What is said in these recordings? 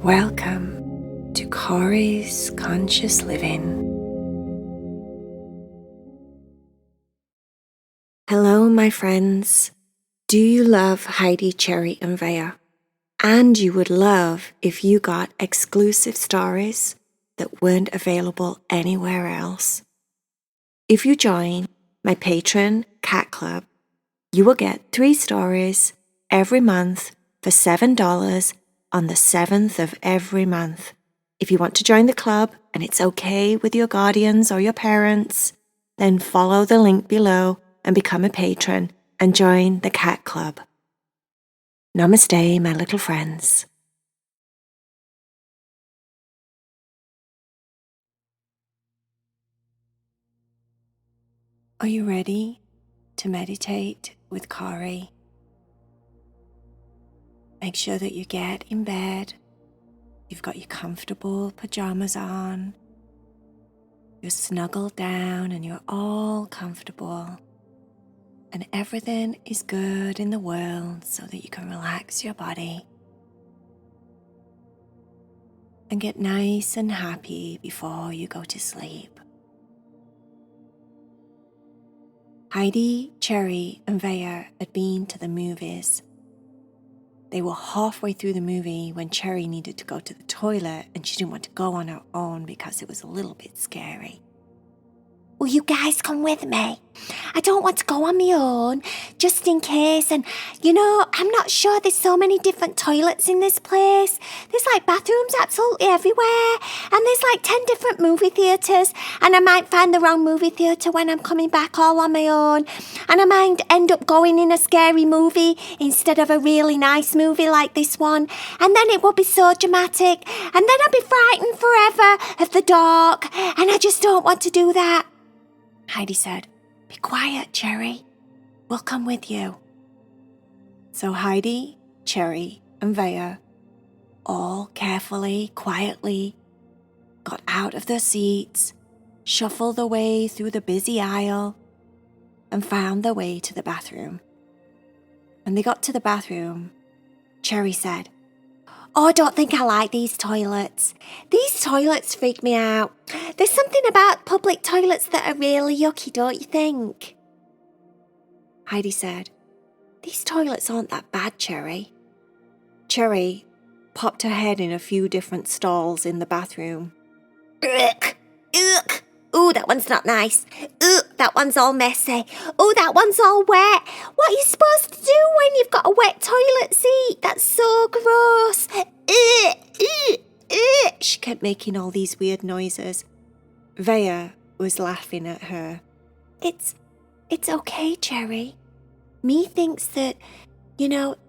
Welcome to Corey's Conscious Living. Hello, my friends. Do you love Heidi, Cherry, and Vaya? And you would love if you got exclusive stories that weren't available anywhere else. If you join my Patreon Cat Club, you will get 3 stories every month for $7 on the 7th of every month. If you want to join the club and it's okay with your guardians or your parents, then follow the link below and become a patron and join the Cat Club. Namaste, my little friends. Are you ready to meditate with Corey? Make sure that you get in bed. You've got your comfortable pajamas on. You're snuggled down and you're all comfortable. And everything is good in the world so that you can relax your body and get nice and happy before you go to sleep. Heidi, Cherry, and Vaya had been to the movies. They were halfway through the movie when Cherry needed to go to the toilet and she didn't want to go on her own because it was a little bit scary. Will you guys come with me? I don't want to go on my own, just in case. And, I'm not sure, there's so many different toilets in this place. There's bathrooms absolutely everywhere. And there's 10 different movie theatres. And I might find the wrong movie theatre when I'm coming back all on my own. And I might end up going in a scary movie instead of a really nice movie like this one. And then it will be so dramatic. And then I'll be frightened forever of the dark. And I just don't want to do that. Heidi said, "Be quiet, Cherry. We'll come with you." So Heidi, Cherry, and Vaya all carefully, quietly got out of their seats, shuffled their way through the busy aisle, and found their way to the bathroom. When they got to the bathroom, Cherry said, "Oh, I don't think I like these toilets. These toilets freak me out. There's something about public toilets that are really yucky, don't you think?" Heidi said, "These toilets aren't that bad, Cherry." Cherry popped her head in a few different stalls in the bathroom. "Ugh, ugh. Ooh, that one's not nice. Ugh, that one's all messy. Ooh, that one's all wet. What are you supposed to do when you've got a wet toilet seat? That's so gross. Ugh, ugh, ugh." She kept making all these weird noises. Vaya was laughing at her. It's okay, Cherry. Me thinks that,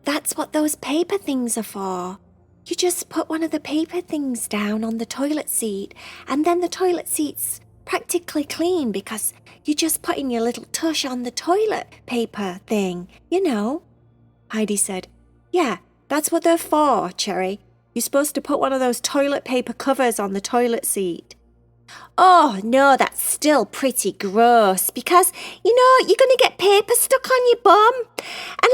that's what those paper things are for. You just put one of the paper things down on the toilet seat, and then the toilet seat's practically clean because you're just putting your little tush on the toilet paper thing, Heidi said, "Yeah, that's what they're for, Cherry. You're supposed to put one of those toilet paper covers on the toilet seat." "Oh, no, that's still pretty gross because, you're going to get paper stuck on your bum. And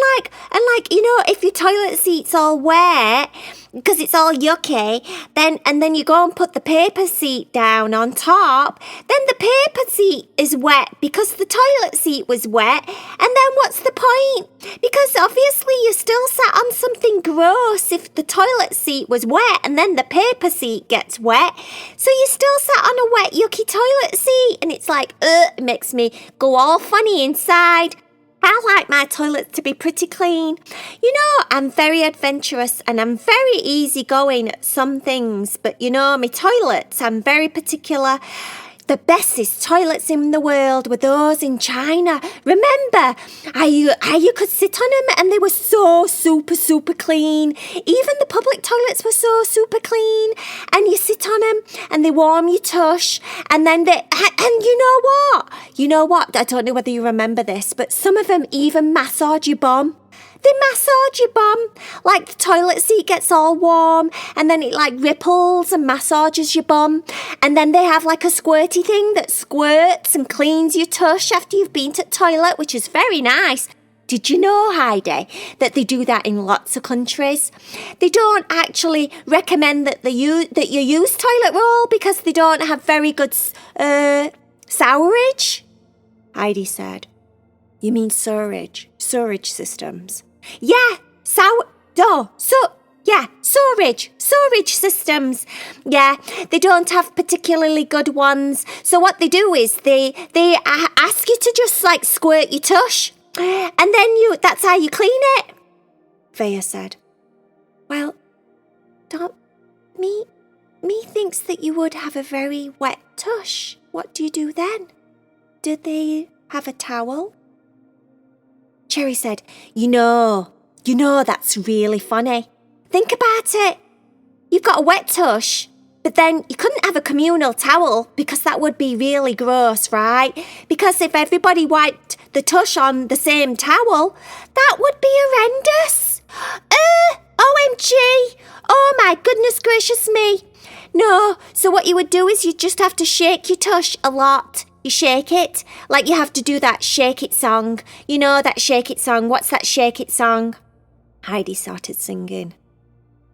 if your toilet seat's all wet because it's all yucky, then you go and put the paper seat down on top, then the paper seat is wet because the toilet seat was wet. And then what's the point? Because obviously you still sat on something gross if the toilet seat was wet and then the paper seat gets wet. So you still sat on a wet, yucky toilet seat and it's it makes me go all funny inside. I like my toilets to be pretty clean. I'm very adventurous and I'm very easygoing at some things, but my toilets, I'm very particular. The bestest toilets in the world were those in China. Remember how you could sit on them and they were so super, super clean. Even the public toilets were so super clean. And you sit on them and they warm your tush. And then and you know what? I don't know whether you remember this, but some of them even massage your bum. They massage your bum, the toilet seat gets all warm and then it ripples and massages your bum. And then they have a squirty thing that squirts and cleans your tush after you've been to the toilet, which is very nice. Did you know, Heidi, that they do that in lots of countries? They don't actually recommend that you use toilet roll because they don't have very good sewerage, Heidi said. You mean sewerage systems? Yeah, sewerage systems. Yeah, they don't have particularly good ones. So what they do is they ask you to just like squirt your tush, and then that's how you clean it, Vaya said. Well, don't me thinks that you would have a very wet tush. What do you do then? Do they have a towel? Cherry said, You know, that's really funny. Think about it. You've got a wet tush, but then you couldn't have a communal towel because that would be really gross, right? Because if everybody wiped the tush on the same towel, that would be horrendous. OMG! Oh my goodness gracious me. No, so what you would do is you just have to shake your tush a lot. You shake it, like you have to do that shake it song. You know that shake it song. What's that shake it song? Heidi started singing.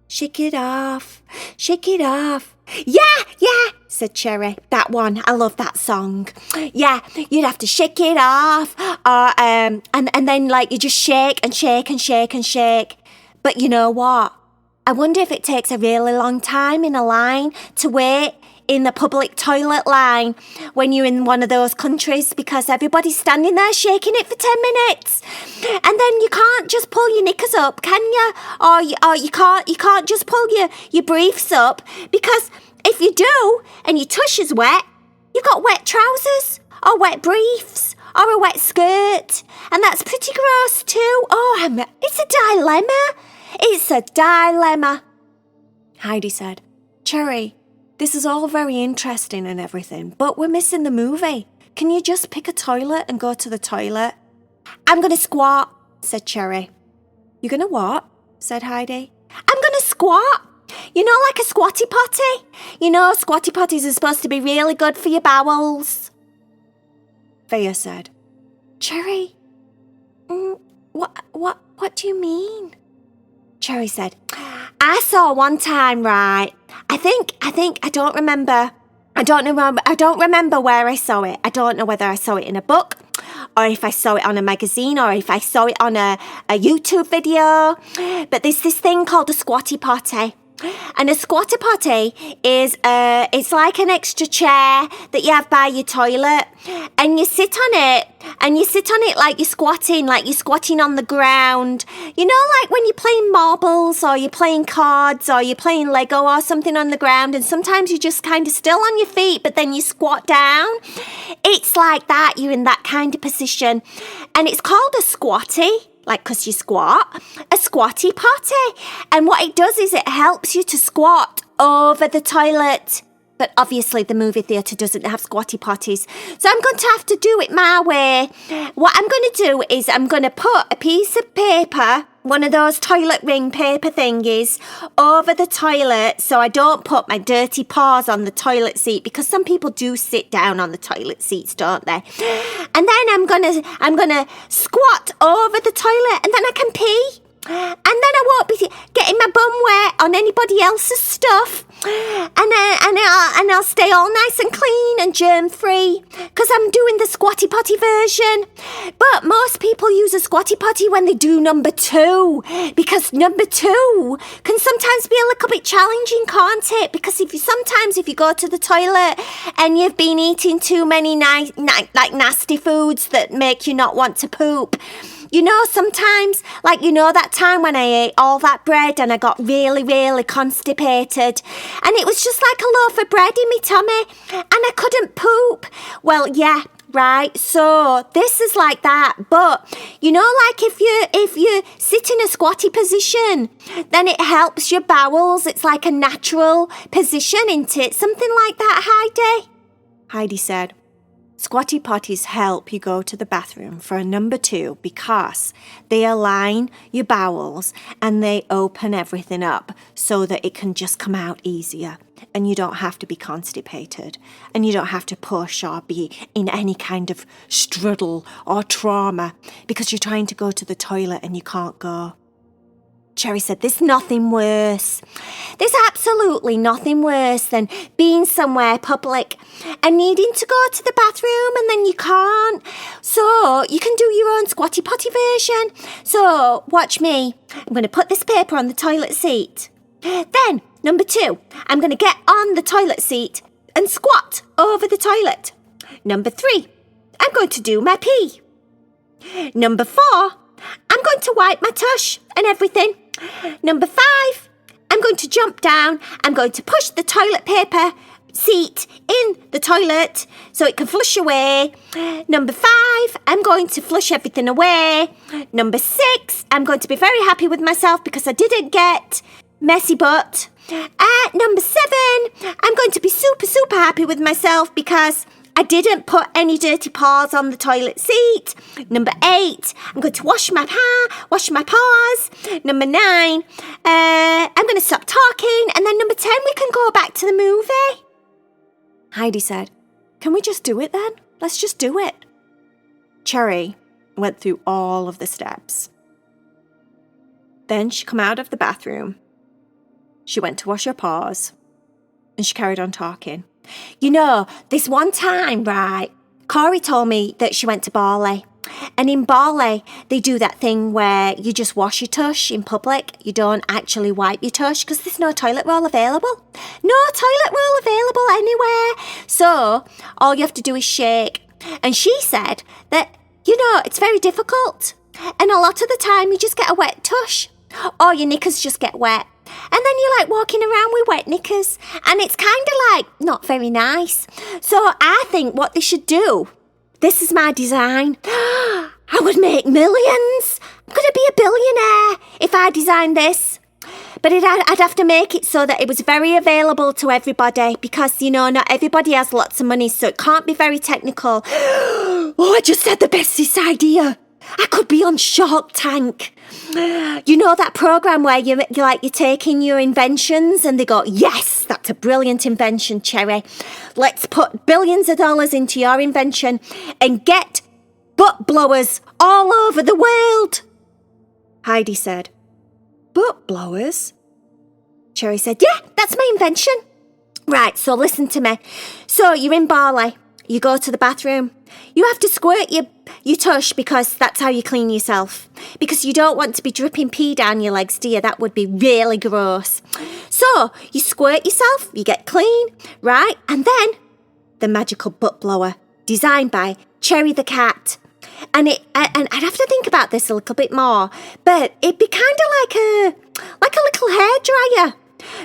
Shake it off, shake it off. Yeah, said Cherry. That one, I love that song. Yeah, you'd have to shake it off, and then like you just shake and shake and shake and shake. But you know what? I wonder if it takes a really long time in a line to wait in the public toilet line when you're in one of those countries because everybody's standing there shaking it for 10 minutes. And then you can't just pull your knickers up, can you? Or you can't just pull your briefs up because if you do and your tush is wet, you've got wet trousers or wet briefs or a wet skirt. And that's pretty gross too. Oh, it's a dilemma. It's a dilemma. Heidi said, Cherry, this is all very interesting and everything, but we're missing the movie. Can you just pick a toilet and go to the toilet? I'm going to squat, said Cherry. You're going to what? Said Heidi. I'm going to squat. You know, like a squatty potty. You know, squatty potties are supposed to be really good for your bowels. Vaya said, Cherry, what do you mean? Cherry said, I saw one time, right? I don't remember. I don't remember where I saw it. I don't know whether I saw it in a book or if I saw it on a magazine or if I saw it on a YouTube video. But there's this thing called a squatty potty. And a squatty potty is it's like an extra chair that you have by your toilet, and you sit on it like you're squatting on the ground. You know, like when you're playing marbles or you're playing cards or you're playing Lego or something on the ground, and sometimes you're just kind of still on your feet, but then you squat down. It's like that. You're in that kind of position, and it's called a squatty. Like, because you squat, a squatty potty. And what it does is it helps you to squat over the toilet. But obviously the movie theatre doesn't have squatty potties. So I'm going to have to do it my way. What I'm going to do is I'm going to put a piece of paper, one of those toilet ring paper thingies, over the toilet so I don't put my dirty paws on the toilet seat, because some people do sit down on the toilet seats, don't they? And then I'm gonna squat over the toilet, and then I can pee. And then I won't be getting my bum wet on anybody else's stuff. And I'll stay all nice and clean and germ-free because I'm doing the squatty potty version. But most people use a squatty potty when they do number 2, because number 2 can sometimes be a little bit challenging, can't it? Because if you go to the toilet and you've been eating too many nasty foods that make you not want to poop, you know, sometimes, like, you know, that time when I ate all that bread and I got really, really constipated, and it was just like a loaf of bread in my tummy and I couldn't poop. Well, yeah, right. So this is like that. But, you know, like if you sit in a squatty position, then it helps your bowels. It's like a natural position, isn't it? Something like that, Heidi? Heidi said, Squatty potties help you go to the bathroom for a number 2 because they align your bowels and they open everything up so that it can just come out easier and you don't have to be constipated and you don't have to push or be in any kind of struggle or trauma because you're trying to go to the toilet and you can't go. Cherry said, there's nothing worse. There's absolutely nothing worse than being somewhere public and needing to go to the bathroom and then you can't. So you can do your own squatty potty version. So watch me. I'm going to put this paper on the toilet seat. Then, number 2, I'm going to get on the toilet seat and squat over the toilet. Number 3, I'm going to do my pee. Number 4, I'm going to wipe my tush and everything. Number 5, I'm going to jump down. I'm going to push the toilet paper seat in the toilet so it can flush away. Number 5, I'm going to flush everything away. Number 6, I'm going to be very happy with myself because I didn't get messy butt. Number 7, I'm going to be super, super happy with myself because I didn't put any dirty paws on the toilet seat. Number 8, I'm going to wash my paws. Number 9, I'm going to stop talking. And then number 10, we can go back to the movie. Heidi said, can we just do it then? Let's just do it. Cherry went through all of the steps. Then she came out of the bathroom. She went to wash her paws. And she carried on talking. You know, this one time, right, Corey told me that she went to Bali. And in Bali, they do that thing where you just wash your tush in public. You don't actually wipe your tush because there's no toilet roll available. No toilet roll available anywhere. So all you have to do is shake. And she said that, you know, it's very difficult. And a lot of the time you just get a wet tush. Or your knickers just get wet. And then you're like walking around with wet knickers. And it's kind of like not very nice. So I think what they should do, this is my design. I would make millions. I'm going to be a billionaire if I designed this. But I'd have to make it so that it was very available to everybody because, you know, not everybody has lots of money, so it can't be very technical. Oh, I just had the bestest idea. I could be on Shark Tank. You know that program where you're taking your inventions and they go, yes, that's a brilliant invention, Cherry. Let's put billions of dollars into your invention and get butt blowers all over the world. Heidi said, butt blowers? Cherry said, yeah, that's my invention. Right, so listen to me. So you're in Bali. You go to the bathroom. You have to squirt your tush because that's how you clean yourself. Because you don't want to be dripping pee down your legs, do you? That would be really gross. So you squirt yourself, you get clean, right? And then the magical butt blower, designed by Cherry the cat. And I'd have to think about this a little bit more, but it'd be kind of like a little hairdryer.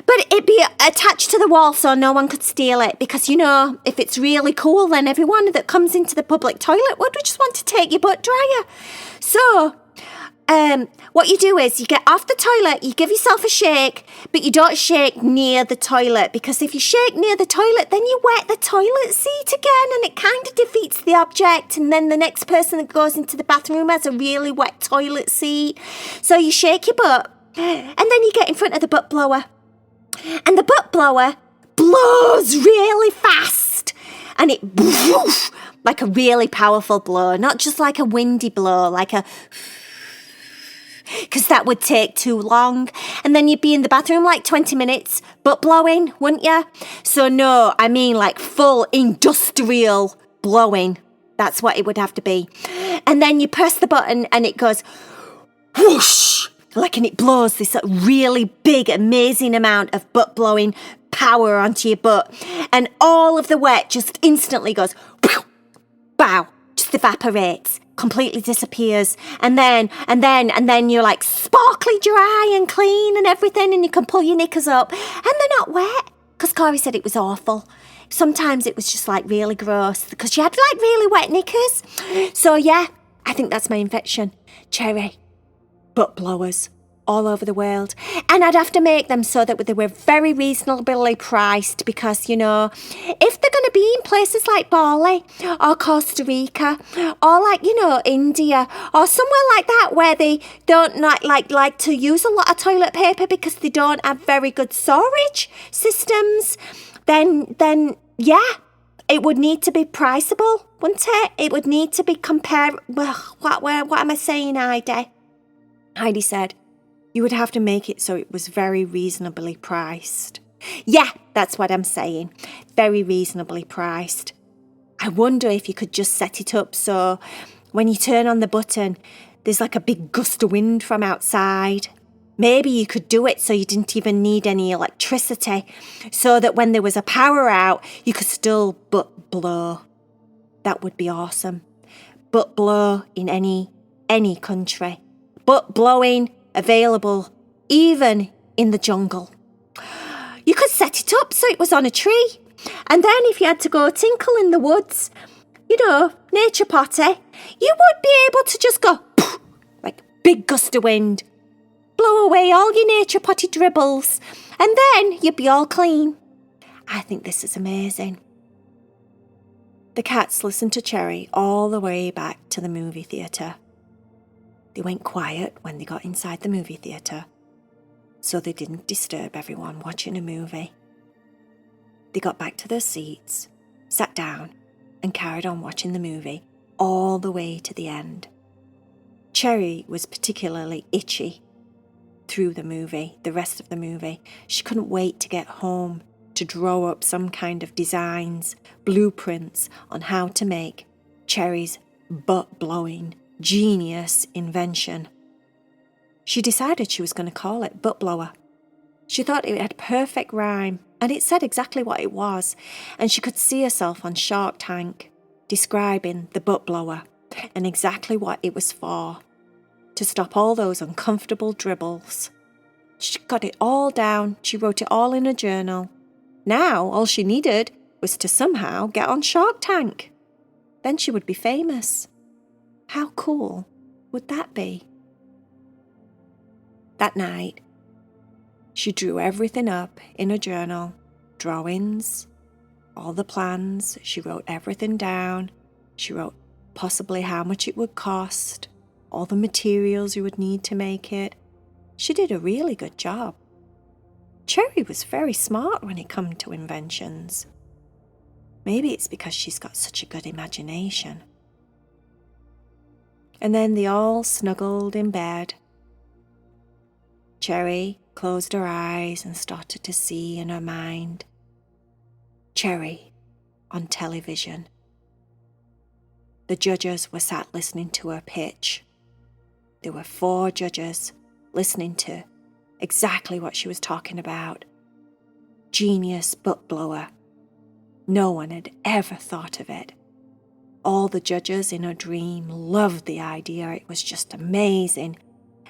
But it'd be attached to the wall so no one could steal it because, you know, if it's really cool, then everyone that comes into the public toilet would just want to take your butt dryer. So, what you do is you get off the toilet, you give yourself a shake, but you don't shake near the toilet because if you shake near the toilet, then you wet the toilet seat again and it kind of defeats the object. And then the next person that goes into the bathroom has a really wet toilet seat. So you shake your butt and then you get in front of the butt blower. And the butt blower blows really fast. And it whoosh, like a really powerful blow. Not just like a windy blow, like a... Because that would take too long. And then you'd be in the bathroom like 20 minutes butt blowing, wouldn't you? So no, I mean like full industrial blowing. That's what it would have to be. And then you press the button and it goes whoosh. And it blows this really big, amazing amount of butt blowing power onto your butt. And all of the wet just instantly goes, bow, just evaporates, completely disappears. And then you're like sparkly dry and clean and everything. And you can pull your knickers up and they're not wet. Because Corey said it was awful. Sometimes it was just like really gross because she had like really wet knickers. So yeah, I think that's my invention. Cherry. Butt blowers all over the world. And I'd have to make them so that they were very reasonably priced because, if they're going to be in places like Bali or Costa Rica or India or somewhere like that where they don't like to use a lot of toilet paper because they don't have very good storage systems, then yeah, it would need to be priceable, wouldn't it? It would need to be what am I saying, Heidi? Heidi said, you would have to make it so it was very reasonably priced. Yeah, that's what I'm saying. Very reasonably priced. I wonder if you could just set it up so when you turn on the button, there's like a big gust of wind from outside. Maybe you could do it so you didn't even need any electricity, so that when there was a power out, you could still butt blow. That would be awesome. Butt blow in any country. Butt blowing available even in the jungle. You could set it up so it was on a tree. And then if you had to go tinkle in the woods, nature potty, you would be able to just go poof, like big gust of wind. Blow away all your nature potty dribbles. And then you'd be all clean. I think this is amazing. The cats listened to Cherry all the way back to the movie theatre. They went quiet when they got inside the movie theatre, so they didn't disturb everyone watching a movie. They got back to their seats, sat down, and carried on watching the movie all the way to the end. Cherry was particularly itchy through the rest of the movie. She couldn't wait to get home to draw up some kind of designs, blueprints on how to make Cherry's butt-blowing genius invention. She decided she was going to call it Butt Blower. She thought it had perfect rhyme, and it said exactly what it was, and she could see herself on Shark Tank describing the butt blower and exactly what it was for, to stop all those uncomfortable dribbles. She got it all down, she wrote it all in a journal. Now all she needed was to somehow get on Shark Tank. Then she would be famous. How cool would that be? That night, she drew everything up in a journal, drawings, all the plans. She wrote everything down. She wrote possibly how much it would cost, all the materials you would need to make it. She did a really good job. Cherry was very smart when it came to inventions. Maybe it's because she's got such a good imagination. And then they all snuggled in bed. Cherry closed her eyes and started to see in her mind Cherry on television. The judges were sat listening to her pitch. There were 4 judges listening to exactly what she was talking about. Genius butt blower. No one had ever thought of it. All the judges in her dream loved the idea. It was just amazing.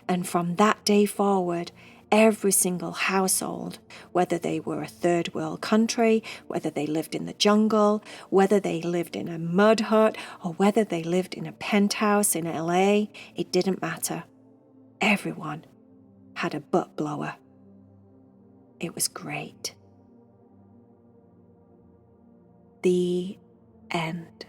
And from that day forward, every single household, whether they were a third world country, whether they lived in the jungle, whether they lived in a mud hut, or whether they lived in a penthouse in LA, it didn't matter. Everyone had a butt blower. It was great. The end.